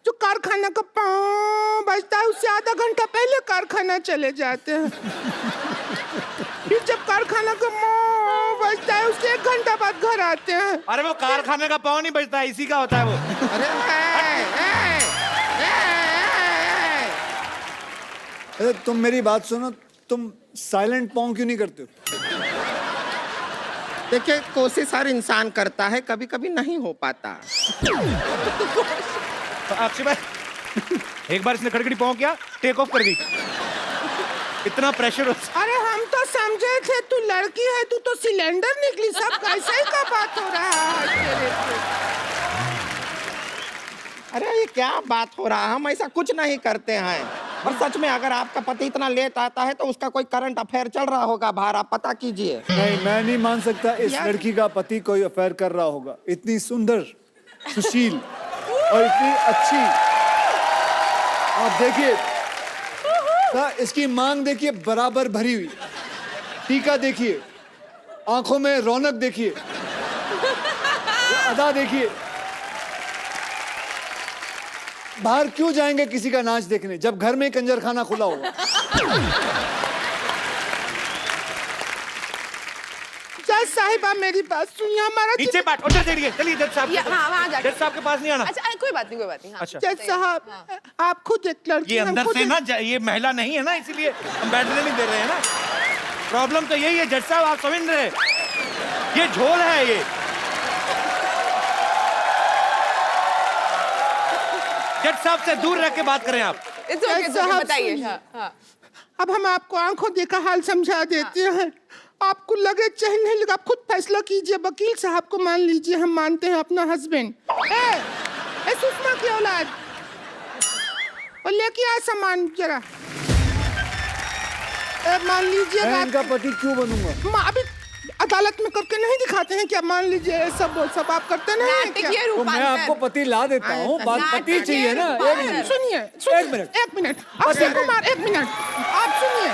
S7: जो कारखाना का पाँव बजता है उससे आधा घंटा पहले कारखाना चले जाते हैं। फिर जब कारखाना का पाँव बजता है उससे 1 घंटा बाद घर आते हैं।
S2: अरे वो कारखाने का पाँव नहीं बजता, इसी का होता है वो।
S3: अरे तुम मेरी बात सुनो, तुम साइलेंट पॉन्ग क्यों नहीं करते हो?
S10: देखिए कोशिश हर इंसान करता है, कभी कभी नहीं हो पाता।
S2: तो अक्षय भाई एक बार इसने खड़खड़ी पाँव किया, टेक ऑफ कर गई। इतना प्रेशर होता।
S7: अरे हम तो समझे थे तू लड़की है, तू तो सिलेंडर निकली। सब कैसे ही का बात हो रहा है तेरे पे?
S10: अरे ये क्या बात हो रहा है? हम ऐसा कुछ नहीं करते हैं। और सच में अगर आपका पति इतना लेट आता है तो उसका कोई करंट अफेयर चल रहा होगा बाहर, आप पता कीजिए।
S3: नहीं, मैं नहीं मान सकता इस लड़की का पति कोई अफेयर कर रहा होगा। इतनी सुंदर, सुशील और इतनी अच्छी। आप देखिए, इसकी मांग देखिए बराबर भरी हुई, टीका देखिए, आंखों में रौनक देखिए, अदा देखिए। बाहर क्यों जाएंगे किसी का नाच देखने जब घर में कंजरखाना खुला होगा?
S7: जज साहिबा मेरी बात सुनिए, हमारा
S2: नीचे बैठ, उधर चलिए, चलिए जज साहब।
S9: हाँ, वहाँ जाके।
S2: जज साहब के पास नहीं आना।
S9: अच्छा कोई बात नहीं, कोई बात नहीं। हाँ।
S2: अच्छा।
S7: जज साहब आप खुद एक लड़की
S2: ये
S7: हैं,
S2: अंदर
S7: खुद
S2: से ना ये महिला नहीं है ना, इसीलिए हम बैठने नहीं दे रहे हैं ना। प्रॉब्लम तो यही है जज साहब, आप समझ रहे हैं? ये झोल है ये। जज साहब से दूर रह के बात करें आप।
S1: साहब,
S9: बताइए।
S1: सुनिए।
S9: हाँ, हाँ।
S1: अब हम आपको आंखों देखा हाल समझा देते हैं। आपको लगे चाहे नहीं लगे, आप खुद फैसला कीजिए। वकील साहब को मान लीजिए, हम मानते हैं अपना हस्बैंड। ए सुषमा की औलाद, और लेके आ सामान जरा। मान लीजिए
S3: मैं इनका पति क्यों बनूंगा?
S1: अभी अदालत में करके नहीं दिखाते हैं क्या? मान लीजिए सब आप करते नहीं हैं क्या?
S9: नाटकीय
S3: तो मैं आपको पति ला देता हूँ, बात पति चाहिए ना। एक मिनट
S1: सुनिए, एक मिनट अक्षय कुमार, एक मिनट आप सुनिए,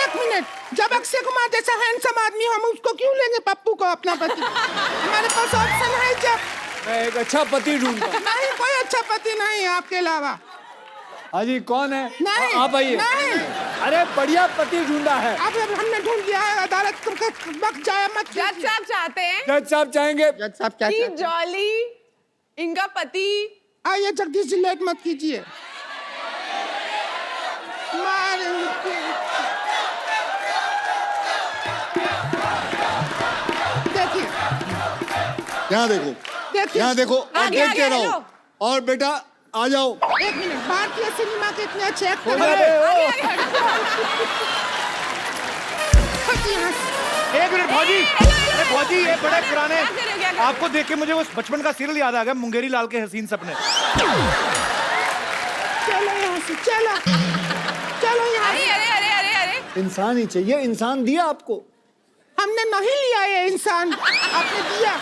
S1: एक मिनट। जब अक्षय कुमार जैसा हैंडसम आदमी, हम उसको क्यों लेंगे पप्पू को अपना पति? हमारे पास ऑप्शन है। जब
S3: मैं एक अच्छा पति ढूंढता।
S1: नहीं, कोई अच्छा पति नहीं है आपके अलावा।
S3: हाँ जी, कौन है?
S1: नहीं,
S3: आप आइए।
S1: नहीं।
S3: अरे बढ़िया पति ढूंढा है।
S1: अब हमने ढूंढ लिया है, अदालत का वक्त जाया मत।
S9: जज साहब चाहते हैं
S3: जज साहब चाहेंगे
S1: जज साहब क्या
S9: कि जॉली इनका पति।
S1: आइए जगदीश जी, लेट मत कीजिए। देखिए,
S3: यहाँ देखो,
S1: देखिए,
S3: यहाँ देखो और
S9: आगे,
S3: देख के
S9: आगे,
S3: रहो।
S9: लो।
S3: और बेटा आ जाओ।
S1: एक मिनट, भारतीय सिनेमा के इतने अच्छे एक्टर
S3: हो
S1: हैं।
S3: जाए, हो।
S9: आगे, आगे हटो।
S1: हट यहाँ से।
S2: एक मिनट भौजी, अरे भौजी ये बड़े पुराने,
S9: क्या कर रहे हो, क्या कर रहे हो?
S2: आपको देख के मुझे वो बचपन का सीरियल याद आ गया, मुंगेरी लाल के हसीन सपने।
S1: चलो यहाँ से, चलो चलो यहाँ
S9: अरे
S1: से।
S9: अरे अरे अरे अरे
S3: इंसान ही चाहिए, इंसान दिया आपको।
S1: हमने नहीं लिया ये इंसान, आपने दिया।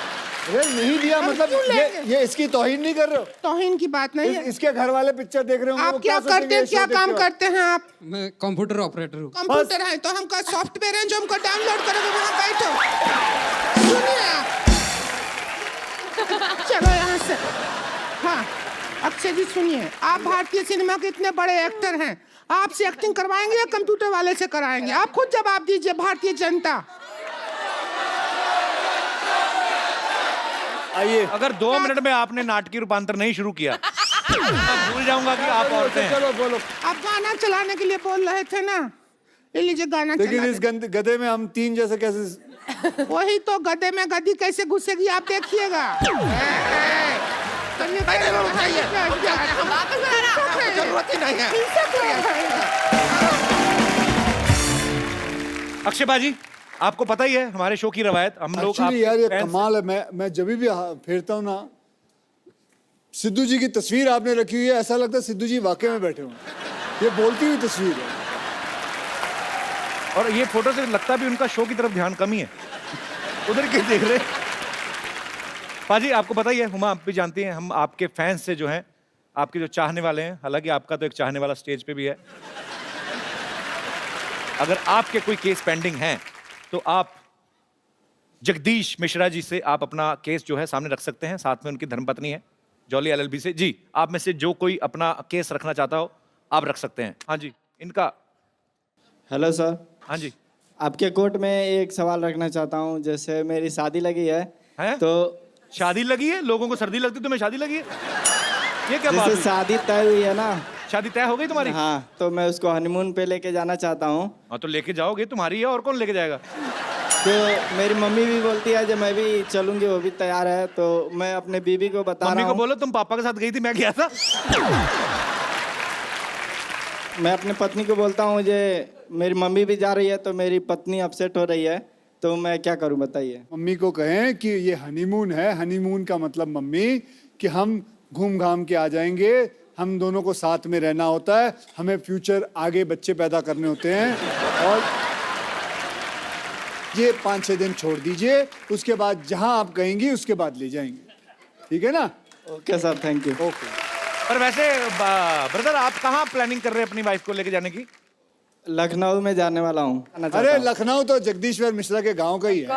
S3: अरे नहीं दिया
S1: हम
S3: मतलब
S1: क्यों लेंगे?
S3: ये इसकी तौहीन नहीं कर रहे हो?
S1: तौहीन की बात नहीं है।
S3: इसके घर वाले पिक्चर देख रहे होंगे, वो
S1: आप क्या
S3: सोचेंगे
S1: करते हैं,
S3: ये
S1: क्या
S3: शो देख
S1: काम
S3: के?
S1: करते हैं आप?
S11: मैं कंप्यूटर ऑपरेटर हूँ।
S1: कंप्यूटर है तो हमका सॉफ्टवेयर है जो हमको डाउनलोड करोगे, वहाँ बैठो। सुनिए आप, चलो यहाँ से। हाँ अक्षय जी सुनिए, आप भारतीय सिनेमा के इतने बड़े एक्टर हैं, आपसे एक्टिंग करवाएंगे या कंप्यूटर वाले से कराएंगे? आप खुद जवाब दीजिए, भारतीय जनता।
S3: आइए।
S2: अगर 2 मिनट में आपने नाटकीय रूपांतर नहीं शुरू किया मैं भूल जाऊंगा कि आप औरतें हैं।
S3: चलो बोलो।
S1: आप गाना चलाने के लिए बोल रहे थे ना, ये लीजिए गाना
S3: लेकिन
S1: चला
S3: इस गधे में हम 3 जैसे कैसे?
S1: वही तो, गधे में गधी कैसे घुसेगी आप देखिएगा।
S9: वापस बनाना।
S10: जरूरत ही नहीं है।
S2: अक्षय बाजी, आपको पता ही है हमारे शो की रवायत, हम लोग
S3: एक्चुअली यार ये
S2: fans-
S3: कमाल है। मैं जब भी फेरता हूँ ना, सिद्धू जी की तस्वीर आपने रखी हुई है, ऐसा लगता है सिद्धू जी वाकई में बैठे हुए। ये बोलती हुई तस्वीर है।
S2: और ये फोटो से लगता भी उनका शो की तरफ ध्यान कम ही है, उधर के देख रहे। पाजी आपको पता ही है, हुमा आप भी जानती हैं, हम आपके फैंस से जो हैं, आपके जो चाहने वाले हैं, हालांकि आपका तो एक चाहने वाला स्टेज पे भी है। अगर आपके कोई केस पेंडिंग हैं तो आप जगदीश मिश्रा जी से आप अपना केस जो है सामने रख सकते हैं, साथ में उनकी धर्मपत्नी है जॉली एलएलबी से। जी, आप में से जो कोई अपना केस रखना चाहता हो आप रख सकते हैं। हाँ जी, इनका।
S12: Hello sir.
S2: हाँ जी,
S12: आपके कोर्ट में एक सवाल रखना चाहता हूँ। जैसे मेरी शादी लगी है, तो
S2: शादी लगी है? लोगों को सर्दी लगती है, तुम्हें शादी लगी है? ये क्या बात
S12: जैसे
S2: हुई?
S12: शादी तय हुई है ना,
S2: शादी तय हो गई तुम्हारी?
S12: हाँ, तो मैं उसको हनीमून पे लेके जाना चाहता हूँ।
S2: हाँ तो लेके जाओगे, तुम्हारी है, और कौन लेके जाएगा?
S12: तो मेरी मम्मी भी बोलती है जब मैं भी चलूंगी, वो भी तैयार है। तो मैं अपने बीबी को बता
S2: मम्मी
S12: रहा
S2: को
S12: हूँ,
S2: बोलो तुम पापा के साथ गई थी, मैं गया था।
S12: मैं अपने पत्नी को बोलता हूँ जे मेरी मम्मी भी जा रही है, तो मेरी पत्नी अपसेट हो रही है, तो मैं क्या करूँ बताइए।
S3: मम्मी को कहें कि ये हनीमून है। हनीमून का मतलब मम्मी कि हम घूम घाम के आ जाएंगे, हम दोनों को साथ में रहना होता है, हमें फ्यूचर आगे बच्चे पैदा करने होते हैं। और ये 5-6 दिन छोड़ दीजिए, उसके बाद जहां आप कहेंगी उसके बाद ले जाएंगे, ठीक है ना?
S12: Okay sir, thank you.
S3: Okay.
S2: पर वैसे ब्रदर आप कहाँ प्लानिंग कर रहे हैं अपनी वाइफ को लेके जाने की?
S12: लखनऊ में जाने वाला हूँ।
S3: अरे लखनऊ तो जगदीश्वर मिश्रा के गांव का ही है।